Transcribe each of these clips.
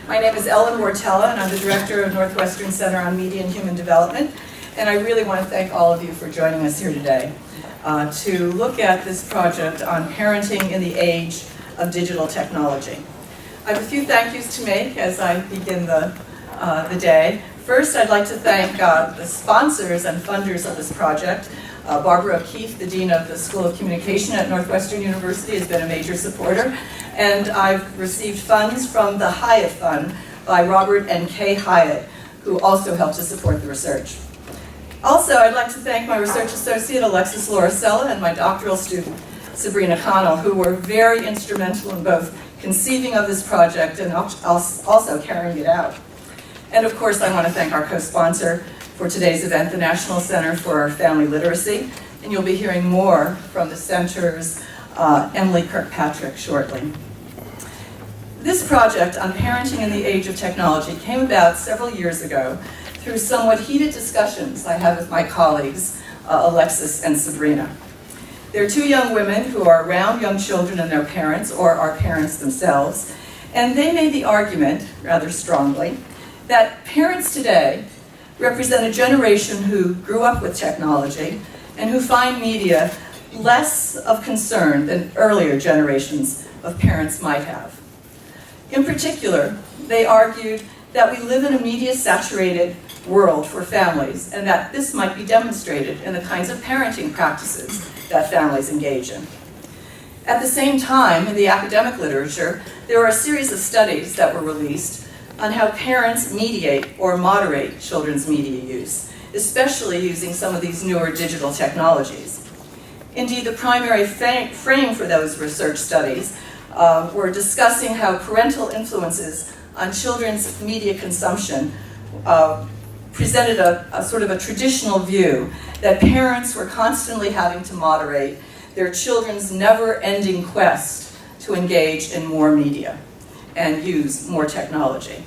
My name is Ellen Wartella, and I'm the director of Northwestern Center on Media and Human Development. And I really want to thank all of you for joining us here today to look at this project on parenting in the age of digital technology. I have a few thank yous to make as I begin the day. First, I'd like to thank the sponsors and funders of this project. Barbara O'Keefe, the Dean of the School of Communication at Northwestern University, has been a major supporter. And I've received funds from the Hyatt Fund by Robert and Kay Hyatt, who also helped to support the research. Also, I'd like to thank my research associate, Alexis Lauricella, and my doctoral student, Sabrina Connell, who were very instrumental in both conceiving of this project and also carrying it out. And of course, I want to thank our co-sponsor for today's event, the National Center for Family Literacy. And you'll be hearing more from the center's Emily Kirkpatrick shortly. This project on parenting in the age of technology came about several years ago through somewhat heated discussions I had with my colleagues, Alexis and Sabrina. They're two young women who are around young children and their parents, or are parents themselves, and they made the argument, rather strongly, that parents today represent a generation who grew up with technology and who find media less of concern than earlier generations of parents might have. In particular, they argued that we live in a media-saturated world for families, and that this might be demonstrated in the kinds of parenting practices that families engage in. At the same time, in the academic literature, there are a series of studies that were released on how parents mediate or moderate children's media use, especially using some of these newer digital technologies. Indeed, the primary frame for those research studies were discussing how parental influences on children's media consumption presented a sort of a traditional view that parents were constantly having to moderate their children's never-ending quest to engage in more media and use more technology.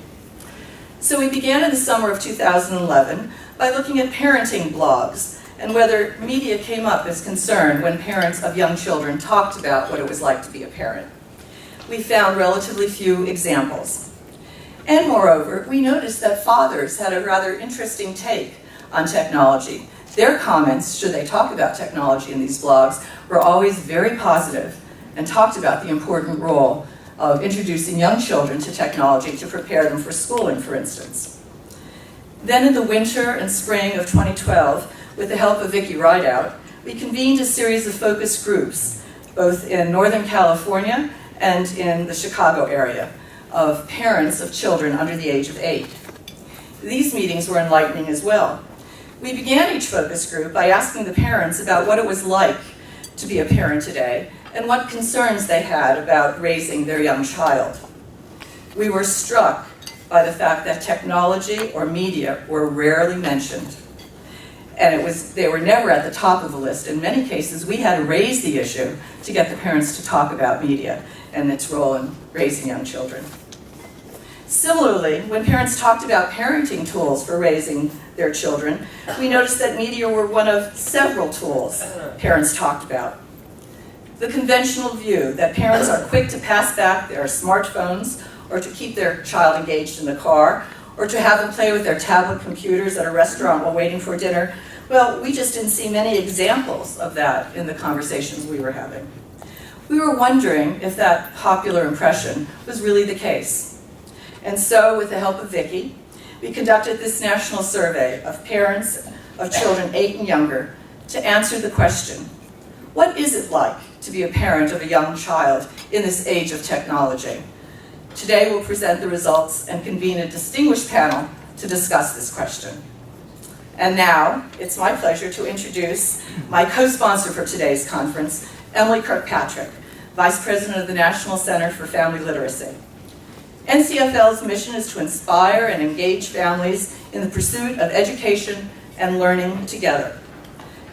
So we began in the summer of 2011 by looking at parenting blogs and whether media came up as concern when parents of young children talked about what it was like to be a parent. We found relatively few examples. And moreover, we noticed that fathers had a rather interesting take on technology. Their comments, should they talk about technology in these blogs, were always very positive and talked about the important role of introducing young children to technology to prepare them for schooling, for instance. Then in the winter and spring of 2012, with the help of Vicky Rideout, we convened a series of focus groups, both in Northern California and in the Chicago area, of parents of children under the age of 8. These meetings were enlightening as well. We began each focus group by asking the parents about what it was like to be a parent today and what concerns they had about raising their young child. We were struck by the fact that technology or media were rarely mentioned. And they were never at the top of the list. In many cases, we had to raise the issue to get the parents to talk about media and its role in raising young children. Similarly, when parents talked about parenting tools for raising their children, we noticed that media were one of several tools parents talked about. The conventional view that parents are quick to pass back their smartphones or to keep their child engaged in the car or to have them play with their tablet computers at a restaurant while waiting for dinner, well, we just didn't see many examples of that in the conversations we were having. We were wondering if that popular impression was really the case. And so, with the help of Vicky, we conducted this national survey of parents of children 8 and younger to answer the question, what is it like to be a parent of a young child in this age of technology? Today we'll present the results and convene a distinguished panel to discuss this question. And now, it's my pleasure to introduce my co-sponsor for today's conference, Emily Kirkpatrick, Vice President of the National Center for Family Literacy. NCFL's mission is to inspire and engage families in the pursuit of education and learning together.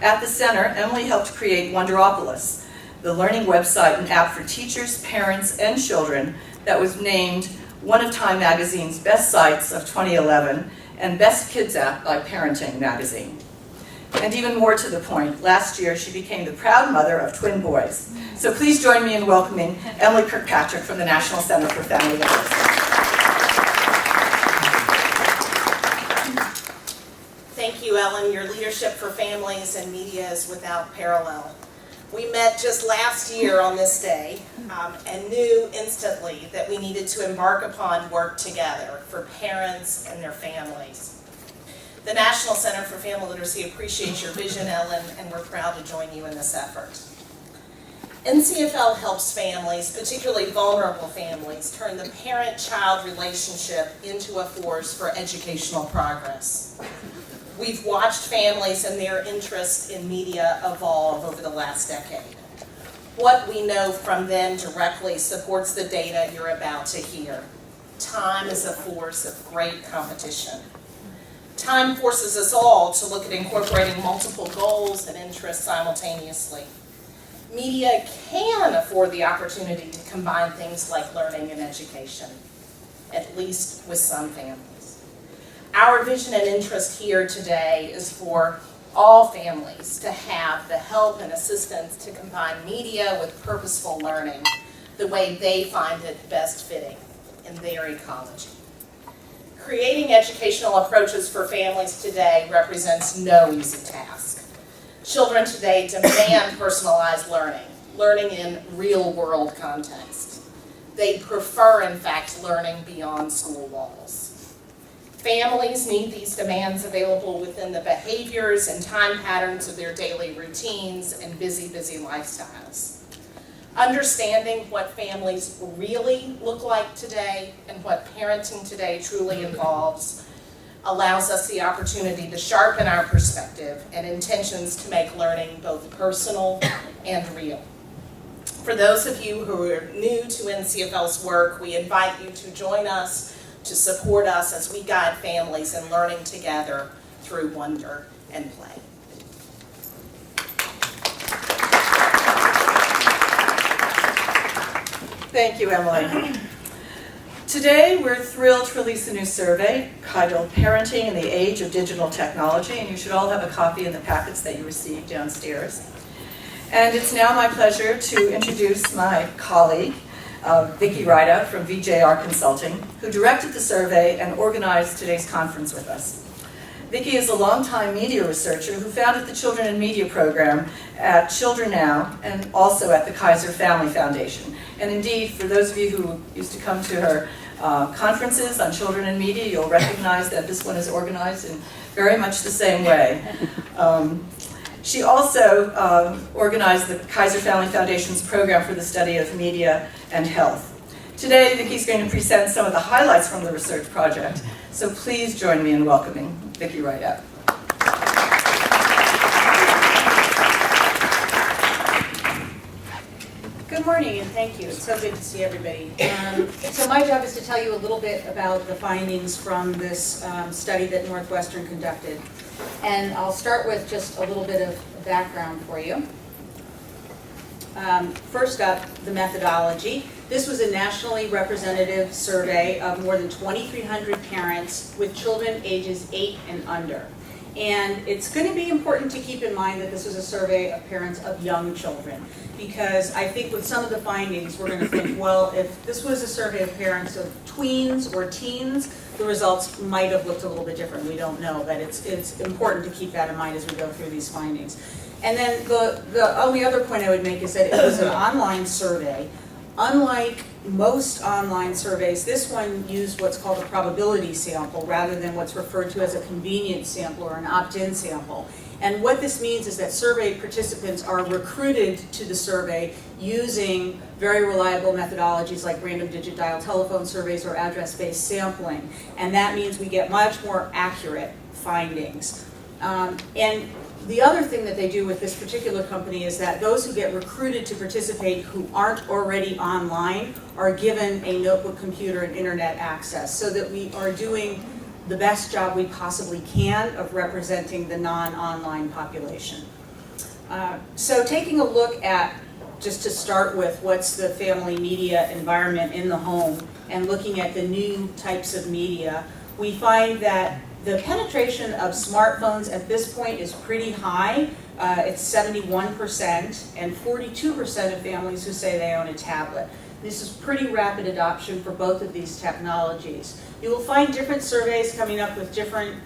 At the center, Emily helped create Wonderopolis, the learning website and app for teachers, parents, and children that was named one of Time Magazine's best sites of 2011 and Best Kids App by Parenting Magazine. And even more to the point, last year she became the proud mother of twin boys. So please join me in welcoming Emily Kirkpatrick from the National Center for Family Literacy. Ellen. Your leadership for families and media is without parallel. We met just last year on this day and knew instantly that we needed to embark upon work together for parents and their families. The National Center for Family Literacy appreciates your vision, Ellen, and we're proud to join you in this effort. NCFL helps families, particularly vulnerable families, turn the parent-child relationship into a force for educational progress. We've watched families and their interest in media evolve over the last decade. What we know from them directly supports the data you're about to hear. Time is a force of great competition. Time forces us all to look at incorporating multiple goals and interests simultaneously. Media can afford the opportunity to combine things like learning and education, at least with some families. Our vision and interest here today is for all families to have the help and assistance to combine media with purposeful learning the way they find it best fitting in their ecology. Creating educational approaches for families today represents no easy task. Children today demand personalized learning in real-world context. They prefer, in fact, learning beyond school walls. Families need these demands available within the behaviors and time patterns of their daily routines and busy lifestyles. Understanding what families really look like today and what parenting today truly involves allows us the opportunity to sharpen our perspective and intentions to make learning both personal and real. For those of you who are new to NCFL's work, we invite you to join us, to support us as we guide families in learning together through wonder and play. Thank you, Emily. Today, we're thrilled to release a new survey titled Parenting in the Age of Digital Technology, and you should all have a copy in the packets that you received downstairs. And it's now my pleasure to introduce my colleague, Vicky Rideout from VJR Consulting, who directed the survey and organized today's conference with us. Vicky is a longtime media researcher who founded the Children in Media program at Children Now and also at the Kaiser Family Foundation. And indeed, for those of you who used to come to her conferences on children and media, you'll recognize that this one is organized in very much the same way. She also organized the Kaiser Family Foundation's program for the study of media and health. Today, Vicky's going to present some of the highlights from the research project, so please join me in welcoming Vicky Rideout. Good morning and thank you. It's so good to see everybody. So my job is to tell you a little bit about the findings from this study that Northwestern conducted. And I'll start with just a little bit of background for you. First up, the methodology. This was a nationally representative survey of more than 2,300 parents with children ages 8 and under. And it's going to be important to keep in mind that this was a survey of parents of young children, because I think with some of the findings we're going to think, well, if this was a survey of parents of tweens or teens, the results might have looked a little bit different. We don't know, but it's important to keep that in mind as we go through these findings. And then the only other point I would make is that it was an online survey. Unlike most online surveys, this one used what's called a probability sample rather than what's referred to as a convenience sample or an opt-in sample. And what this means is that survey participants are recruited to the survey using very reliable methodologies like random digit dial telephone surveys or address-based sampling. And that means we get much more accurate findings. And the other thing that they do with this particular company is that those who get recruited to participate who aren't already online are given a notebook computer and internet access, so that we are doing the best job we possibly can of representing the non-online population. So taking a look at, just to start with, what's the family media environment in the home and looking at the new types of media, we find that the penetration of smartphones at this point is pretty high. It's 71%, and 42% of families who say they own a tablet. This is pretty rapid adoption for both of these technologies. You will find different surveys coming up with different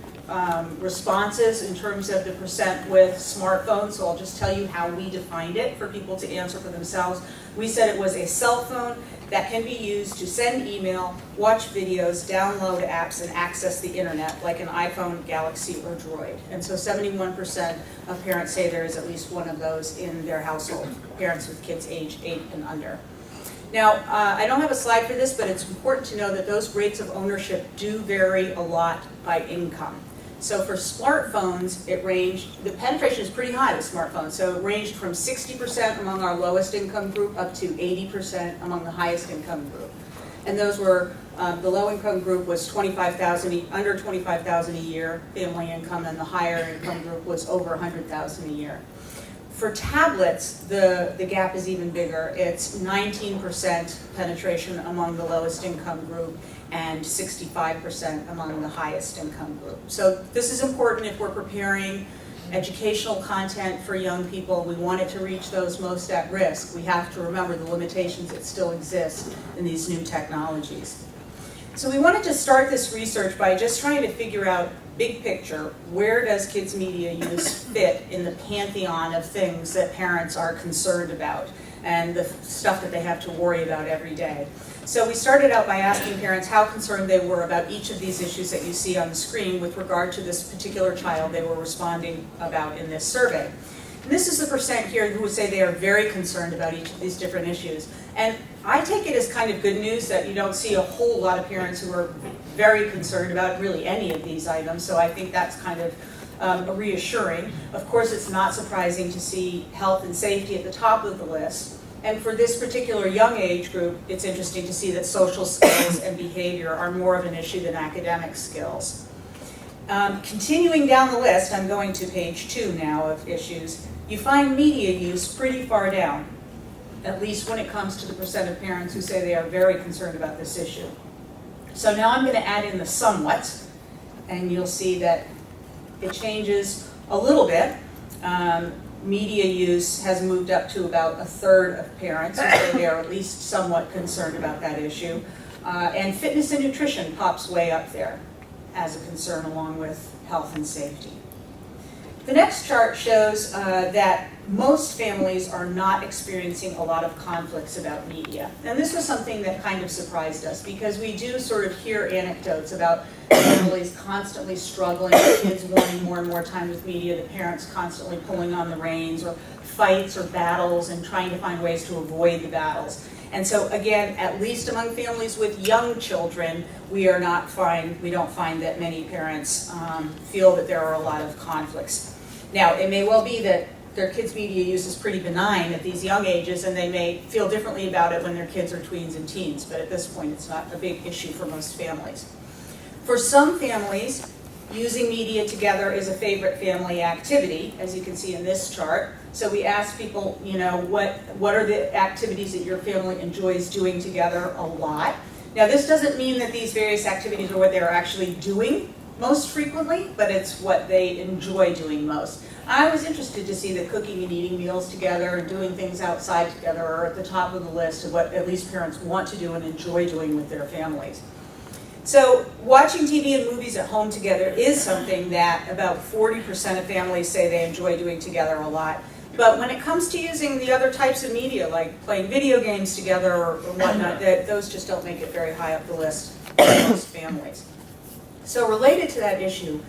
responses in terms of the percent with smartphones, so I'll just tell you how we defined it for people to answer for themselves. We said it was a cell phone that can be used to send email, watch videos, download apps, and access the internet, like an iPhone, Galaxy, or Droid. And so 71% of parents say there is at least one of those in their household, parents with kids age 8 and under. Now, I don't have a slide for this, but it's important to know that those rates of ownership do vary a lot by income. So for smartphones, the penetration is pretty high with smartphones. So it ranged from 60% among our lowest income group up to 80% among the highest income group. And those were, the low income group was under $25,000 a year family income, and the higher income group was over $100,000 a year. For tablets, the gap is even bigger. It's 19% penetration among the lowest income group and 65% among the highest income group. So this is important if we're preparing educational content for young people. We want it to reach those most at risk. We have to remember the limitations that still exist in these new technologies. So we wanted to start this research by just trying to figure out, big picture, where does kids media use fit in the pantheon of things that parents are concerned about and the stuff that they have to worry about every day. So we started out by asking parents how concerned they were about each of these issues that you see on the screen with regard to this particular child they were responding about in this survey. And this is the percent here who would say they are very concerned about each of these different issues. And I take it as kind of good news that you don't see a whole lot of parents who are very concerned about really any of these items, so I think that's kind of reassuring. Of course, it's not surprising to see health and safety at the top of the list. And for this particular young age group, it's interesting to see that social skills and behavior are more of an issue than academic skills. Continuing down the list, I'm going to page 2 now of issues, you find media use pretty far down, at least when it comes to the percent of parents who say they are very concerned about this issue. So now I'm going to add in the somewhat, and you'll see that it changes a little bit. Media use has moved up to about 1/3 of parents who say they are at least somewhat concerned about that issue. And fitness and nutrition pops way up there as a concern along with health and safety. The next chart shows that most families are not experiencing a lot of conflicts about media. And this was something that kind of surprised us because we do sort of hear anecdotes about families constantly struggling, kids wanting more and more time with media, the parents constantly pulling on the reins, or fights or battles and trying to find ways to avoid the battles. And so again, at least among families with young children, we don't find that many parents feel that there are a lot of conflicts. Now, it may well be that their kids' media use is pretty benign at these young ages, and they may feel differently about it when their kids are tweens and teens, but at this point it's not a big issue for most families. For some families, using media together is a favorite family activity, as you can see in this chart. So we asked people, what are the activities that your family enjoys doing together a lot? Now, this doesn't mean that these various activities are what they're actually doing most frequently, but it's what they enjoy doing most. I was interested to see that cooking and eating meals together and doing things outside together are at the top of the list of what at least parents want to do and enjoy doing with their families. So watching TV and movies at home together is something that about 40% of families say they enjoy doing together a lot. But when it comes to using the other types of media, like playing video games together or whatnot, those just don't make it very high up the list for most families. So related to that issue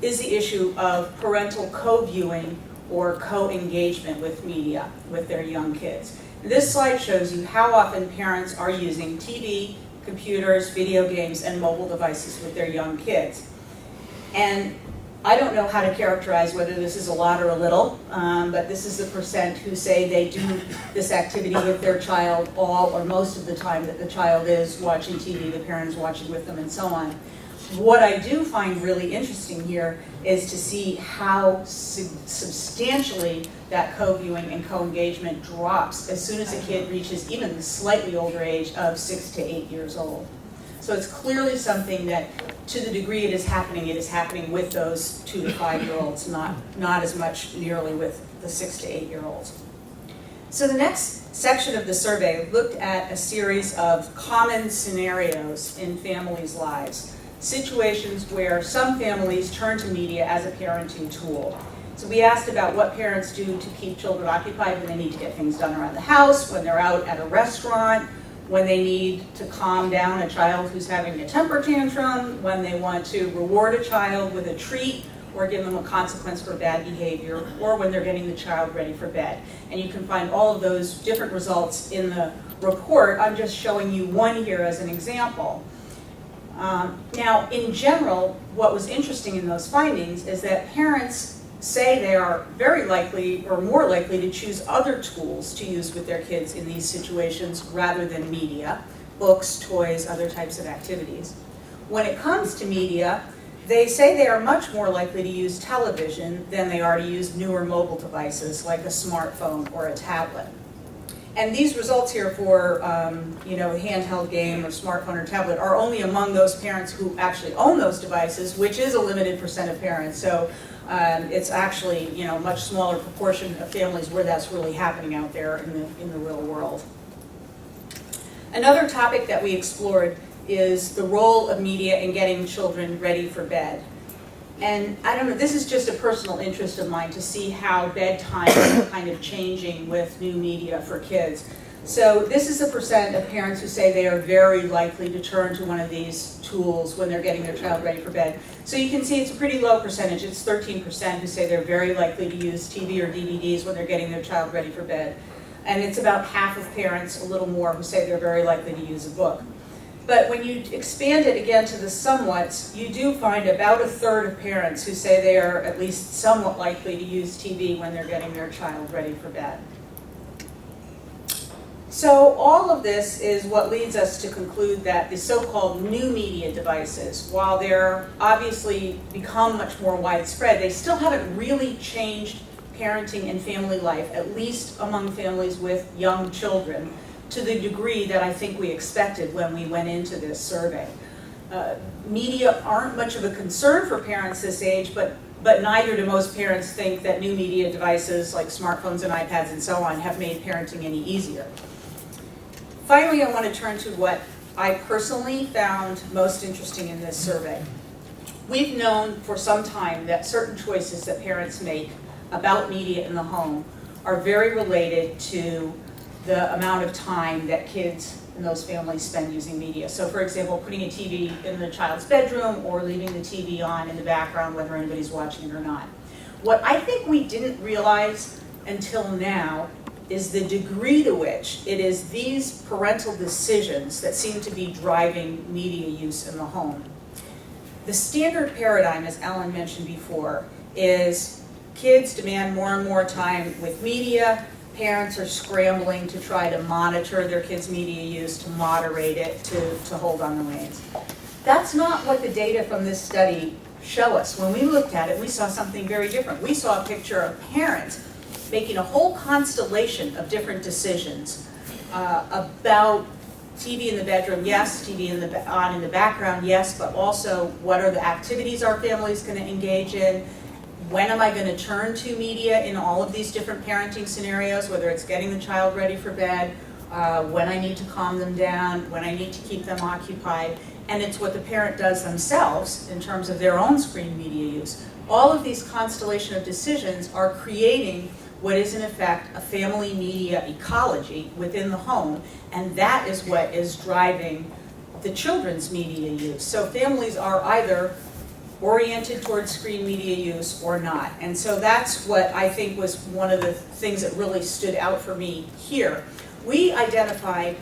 is the issue of parental co-viewing or co-engagement with media with their young kids. This slide shows you how often parents are using TV, computers, video games, and mobile devices with their young kids. And I don't know how to characterize whether this is a lot or a little, but this is the percent who say they do this activity with their child all or most of the time that the child is watching TV, the parent is watching with them, and so on. What I do find really interesting here is to see how substantially that co-viewing and co-engagement drops as soon as a kid reaches even the slightly older age of 6 to 8 years old. So it's clearly something that, to the degree it is happening with those 2 to 5-year-olds, not as much nearly with the 6 to 8-year-olds. So the next section of the survey looked at a series of common scenarios in families' lives. situations where some families turn to media as a parenting tool. So we asked about what parents do to keep children occupied when they need to get things done around the house, when they're out at a restaurant, when they need to calm down a child who's having a temper tantrum, when they want to reward a child with a treat or give them a consequence for bad behavior, or when they're getting the child ready for bed. And you can find all of those different results in the report. I'm just showing you one here as an example. Now, in general, what was interesting in those findings is that parents say they are very likely or more likely to choose other tools to use with their kids in these situations rather than media, books, toys, other types of activities. When it comes to media, they say they are much more likely to use television than they are to use newer mobile devices like a smartphone or a tablet. And these results here for a handheld game or smartphone or tablet are only among those parents who actually own those devices, which is a limited percent of parents. So it's actually much smaller proportion of families where that's really happening out there in the real world. Another topic that we explored is the role of media in getting children ready for bed. And I don't know, this is just a personal interest of mine to see how bedtime is kind of changing with new media for kids. So this is the percent of parents who say they are very likely to turn to one of these tools when they're getting their child ready for bed. So you can see it's a pretty low percentage. It's 13% who say they're very likely to use TV or DVDs when they're getting their child ready for bed. And it's about half of parents, a little more, who say they're very likely to use a book. But when you expand it again to the somewhats, you do find about a third of parents who say they are at least somewhat likely to use TV when they're getting their child ready for bed. So all of this is what leads us to conclude that the so-called new media devices, while they're obviously become much more widespread, they still haven't really changed parenting and family life, at least among families with young children, to the degree that I think we expected when we went into this survey. Media aren't much of a concern for parents this age, but neither do most parents think that new media devices like smartphones and iPads and so on have made parenting any easier. Finally, I want to turn to what I personally found most interesting in this survey. We've known for some time that certain choices that parents make about media in the home are very related to the amount of time that kids in those families spend using media. So for example, putting a TV in the child's bedroom or leaving the TV on in the background whether anybody's watching it or not. What I think we didn't realize until now is the degree to which it is these parental decisions that seem to be driving media use in the home. The standard paradigm, as Ellen mentioned before, is kids demand more and more time with media. Parents are scrambling to try to monitor their kids' media use, to moderate it, to hold on the reins. That's not what the data from this study show us. When we looked at it, we saw something very different. We saw a picture of parents making a whole constellation of different decisions about TV in the bedroom, yes, TV on in the background, yes, but also what are the activities our family is going to engage in. When am I going to turn to media in all of these different parenting scenarios, whether it's getting the child ready for bed, when I need to calm them down, when I need to keep them occupied, and it's what the parent does themselves in terms of their own screen media use. All of these constellation of decisions are creating what is in effect a family media ecology within the home, and that is what is driving the children's media use. So families are either oriented towards screen media use or not. And so that's what I think was one of the things that really stood out for me here. We identified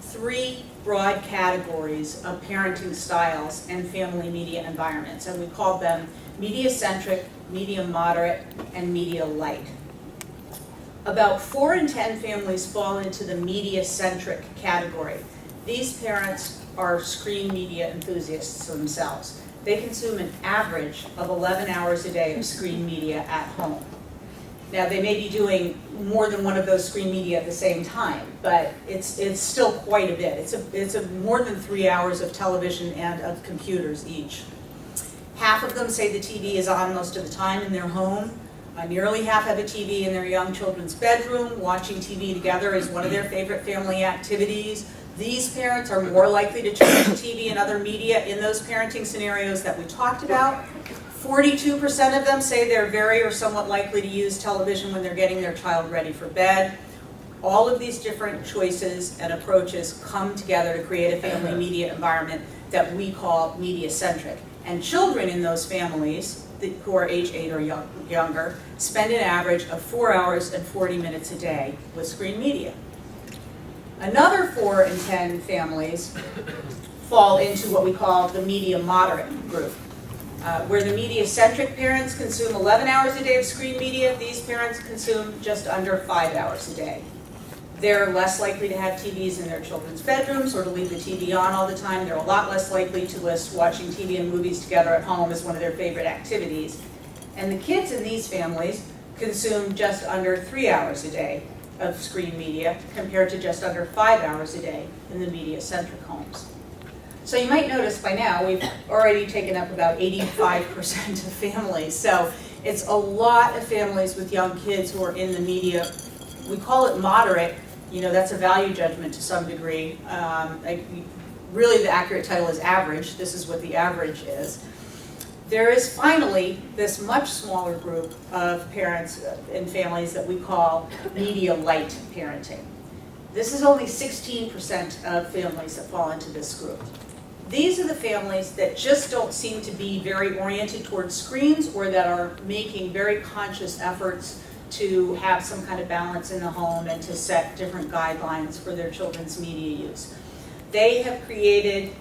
3 broad categories of parenting styles and family media environments, and we called them media-centric, media-moderate, and media-light. About 4 in 10 families fall into the media-centric category. These parents are screen media enthusiasts themselves. They consume an average of 11 hours a day of screen media at home. Now, they may be doing more than one of those screen media at the same time, but it's still quite a bit. It's more than 3 hours of television and of computers each. Half of them say the TV is on most of the time in their home. Nearly half have a TV in their young children's bedroom. Watching TV together is one of their favorite family activities. These parents are more likely to turn to TV and other media in those parenting scenarios that we talked about. 42% of them say they're very or somewhat likely to use television when they're getting their child ready for bed. All of these different choices and approaches come together to create a family media environment that we call media-centric. And children in those families who are age 8 or younger spend an average of 4 hours and 40 minutes a day with screen media. Another 4 in 10 families fall into what we call the media moderate group, where the media-centric parents consume 11 hours a day of screen media. These parents consume just under 5 hours a day. They're less likely to have TVs in their children's bedrooms or to leave the TV on all the time. They're a lot less likely to list watching TV and movies together at home as one of their favorite activities. And the kids in these families consume just under 3 hours a day of screen media compared to just under 5 hours a day in the media-centric homes. So you might notice by now we've already taken up about 85% of families. So it's a lot of families with young kids who are in the media. We call it moderate. You know, that's a value judgment to some degree. Really the accurate title is average. This is what the average is. There is finally this much smaller group of parents and families that we call Medialite parenting. This is only 16% of families that fall into this group. These are the families that just don't seem to be very oriented towards screens or that are making very conscious efforts to have some kind of balance in the home and to set different guidelines for their children's media use. They have created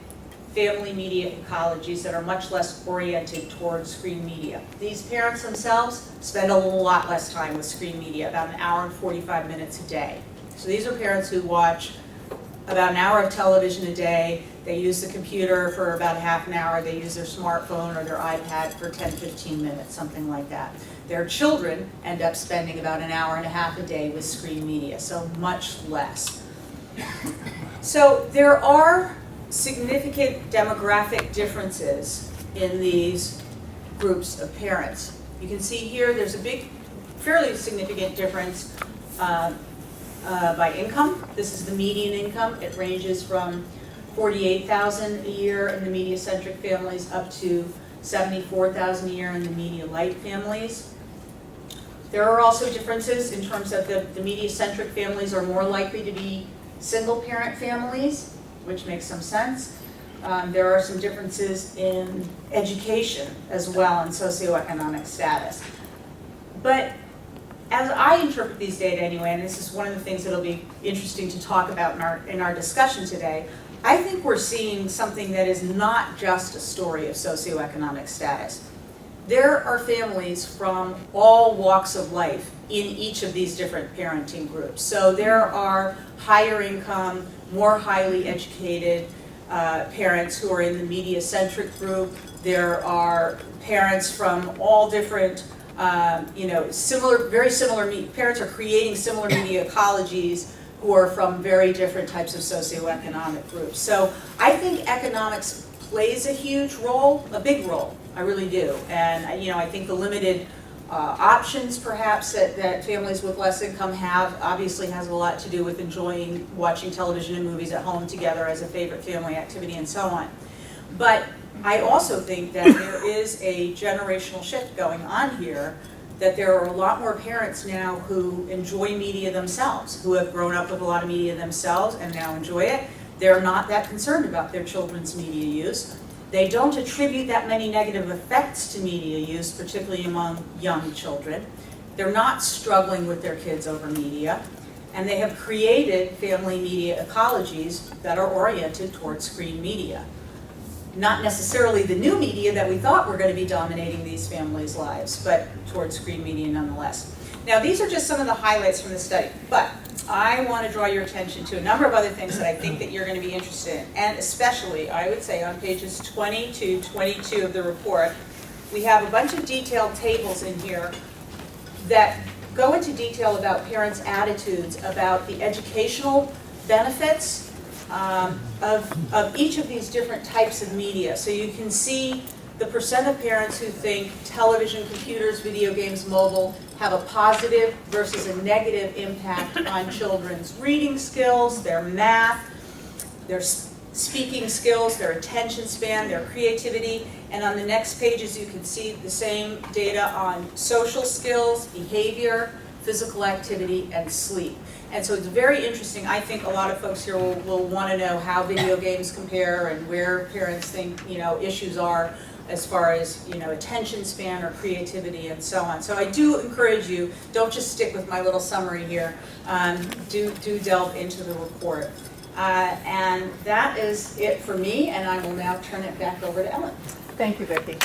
family media ecologies that are much less oriented towards screen media. These parents themselves spend a lot less time with screen media, about 1 hour and 45 minutes a day. So these are parents who watch about 1 hour of television a day. They use the computer for about a half an hour. They use their smartphone or their iPad for 10, 15 minutes, something like that. Their children end up spending about 1 hour and a half a day with screen media, so much less. So there are significant demographic differences in these groups of parents. You can see here there's a big, fairly significant difference by income. This is the median income. It ranges from $48,000 a year in the media-centric families up to $74,000 a year in the media-light families. There are also differences in terms of the media-centric families are more likely to be single-parent families, which makes some sense. There are some differences in education as well and socioeconomic status. But as I interpret these data anyway, and this is one of the things that'll be interesting to talk about in our discussion today, I think we're seeing something that is not just a story of socioeconomic status. There are families from all walks of life in each of these different parenting groups. So there are higher income, more highly educated parents who are in the media-centric group. There are parents from all different, very similar, parents are creating similar media ecologies who are from very different types of socioeconomic groups. So I think economics plays a huge role, a big role, I really do. And I think the limited options perhaps that families with less income have obviously has a lot to do with enjoying watching television and movies at home together as a favorite family activity and so on. But I also think that there is a generational shift going on here, that there are a lot more parents now who enjoy media themselves, who have grown up with a lot of media themselves and now enjoy it. They're not that concerned about their children's media use. They don't attribute that many negative effects to media use, particularly among young children. They're not struggling with their kids over media. And they have created family media ecologies that are oriented towards screen media. Not necessarily the new media that we thought were going to be dominating these families' lives, but towards screen media nonetheless. Now, these are just some of the highlights from the study, but I want to draw your attention to a number of other things that I think that you're going to be interested in, and especially, I would say, on pages 20 to 22 of the report, we have a bunch of detailed tables in here that go into detail about parents' attitudes, about the educational benefits of each of these different types of media. So you can see the percent of parents who think television, computers, video games, mobile have a positive versus a negative impact on children's reading skills, their math, their speaking skills, their attention span, their creativity, and on the next pages you can see the same data on social skills, behavior, physical activity, and sleep. And so it's very interesting. I think a lot of folks here will want to know how video games compare and where parents think, issues are as far as, attention span or creativity and so on. So I do encourage you, don't just stick with my little summary here. Do delve into the report. And that is it for me, and I will now turn it back over to Ellen. Thank you, Vicki.